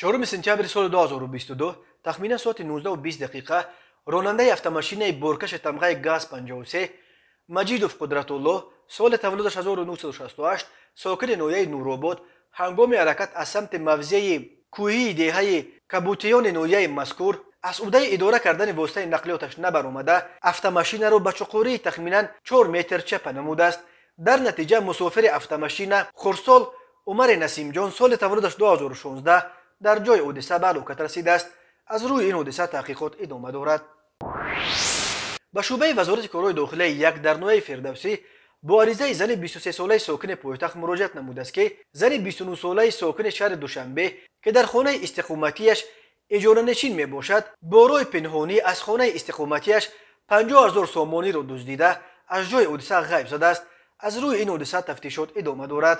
4 سپتامبر سال 2022 تخمینا ساعت 19:20 دقیقه راننده автомашинаи боркаш тамғаи ГАЗ 53 Маҷидов Қудратулло соли таваллудаш 1968 сокини ноҳияи Нуробод ҳангоми ҳаракат аз самти мавзеи кӯҳии деҳаи Кабутиёни ноҳияи мазкур аз уҳдаи идора кардани воситаи нақлиёташ набаромада автомашинаро ба чуқурии тахминан 4 метр чапа намудааст. дар натиҷа мусофири автомашина Хурсол Умари Насимҷон соли таваллудаш 2016 дар ҷои ҳодиса ба ҳалокат расидааст. аз рӯи ин ҳодиса таҳқиқот идома дорад. ба шӯъбаи вазорати корҳои дохилаи як дар ноҳияи Фирдавсӣ бо аризаи зани 23 солаи сокини пойтахт муроҷиат намудааст ки зани 29 солаи сокини шаҳри Душанбе ки дар хонаи истиқоматиаш иҷоранишин мебошад бо роҳи пинҳонӣ аз хонаи истиқоматиаш 50 000 сомониро дуздида аз ҷои ҳодиса ғайб задааст. аз рӯи ин ҳодиса тафтишот идома дорад.